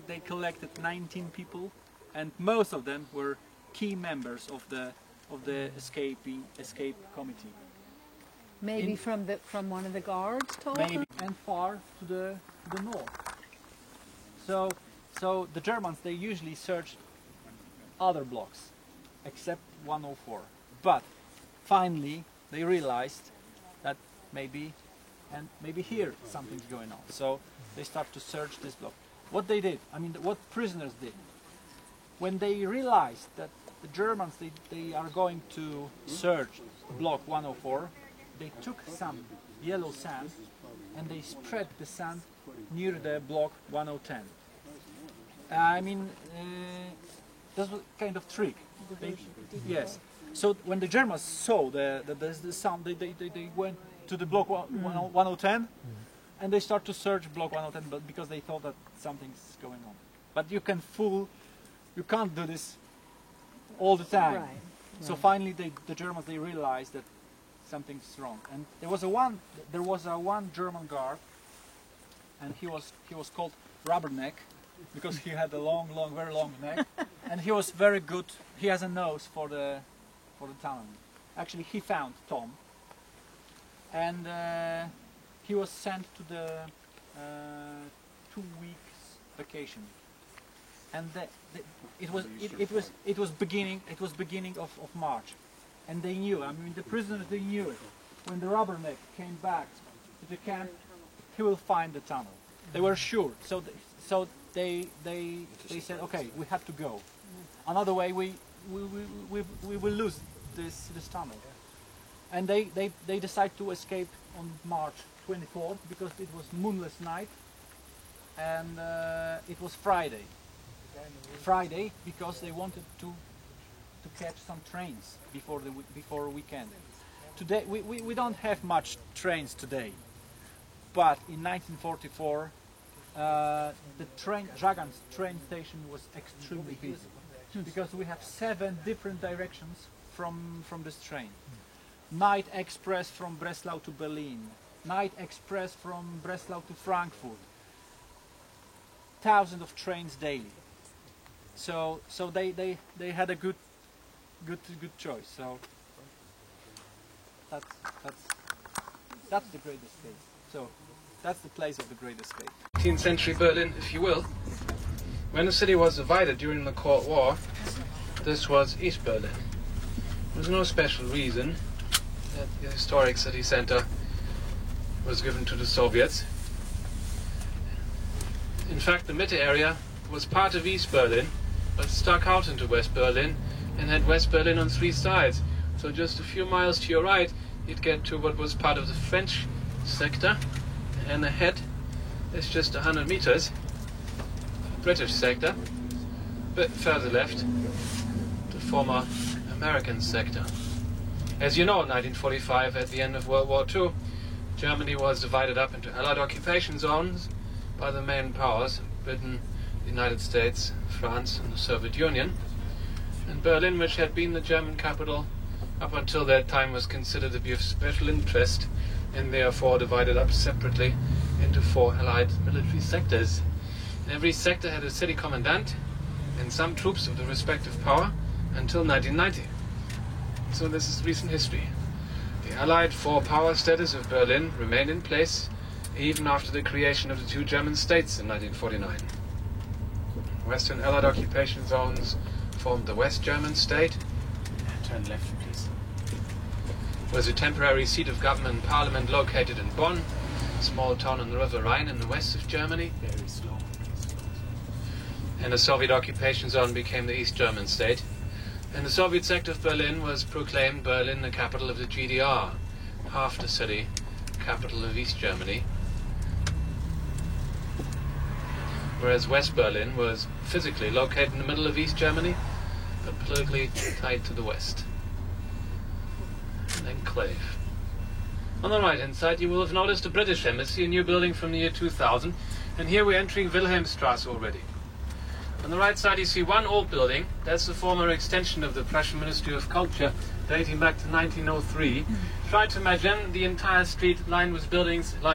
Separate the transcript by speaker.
Speaker 1: they collected 19 people, and most of them were key members of the escape committee.
Speaker 2: Maybe from one of the guards told
Speaker 1: Maybe,
Speaker 2: them?
Speaker 1: and far to the north. So the Germans, they usually searched other blocks, except 104. But finally, they realized that maybe here something's going on. So they start to search this block. What they did, I mean, what prisoners did, when they realized that the Germans, they are going to search block 104, they took some yellow sand and they spread the sand near the block 1010. I mean, that was kind of trick. Yes. So when the Germans saw the sound, they went to the block 1010 and they start to search block 1010, but because they thought that something's going on. But you can't do this all the time.
Speaker 2: Right.
Speaker 1: So finally, the Germans, they realized that something's wrong. And there was one German guard, and he was called Rubberneck, because he had a very long neck, and he was very good. He has a nose for the tunnel. Actually, he found Tom, and he was sent to the 2 weeks vacation. And it was beginning of March, and they knew. I mean, the prisoners, they knew it. When the Rubberneck came back to the camp, he will find the tunnel. They were sure. So they said, okay, we have to go. Another way, we will lose this tunnel. And they decided to escape on March 24th because it was moonless night, and it was Friday. Friday because they wanted to catch some trains before weekend. Today we don't have much trains today, but in 1944 the Żagań train station was extremely busy because we have 7 different directions from this train. Night express from Breslau to Berlin, night express from Breslau to Frankfurt. Thousands of trains daily. So they had a good choice. So that's the Great Escape. So that's the place of the Great Escape.
Speaker 3: 18th century Berlin, if you will. When the city was divided during the Cold War, this was East Berlin. There was no special reason that the historic city center was given to the Soviets. In fact, the Mitte area was part of East Berlin, but stuck out into West Berlin and had West Berlin on 3 sides. So just a few miles to your right, you'd get to what was part of the French sector, and ahead is just 100 meters, British sector, but further left, the former American sector. As you know, in 1945, at the end of World War II, Germany was divided up into Allied occupation zones by the main powers, Britain, the United States, France and the Soviet Union. And Berlin, which had been the German capital up until that time, was considered to be of special interest and therefore divided up separately into 4 Allied military sectors. Every sector had a city commandant and some troops of the respective power until 1990. So this is recent history. The Allied 4 power status of Berlin remained in place even after the creation of the 2 German states in 1949. Western Allied occupation zones formed the West German state. Turn left, please. Was a temporary seat of government and parliament located in Bonn, a small town on the River Rhine in the west of Germany. Very slow. And the Soviet occupation zone became the East German state. And the Soviet sector of Berlin was proclaimed Berlin the capital of the GDR, half the city, capital of East Germany. Whereas West Berlin was physically located in the middle of East Germany, but politically tied to the west. An enclave. On the right-hand side you will have noticed a British embassy, a new building from the year 2000, and here we're entering Wilhelmstrasse already. On the right side you see one old building. That's the former extension of the Prussian Ministry of Culture, dating back to 1903. Try to imagine the entire street lined with buildings like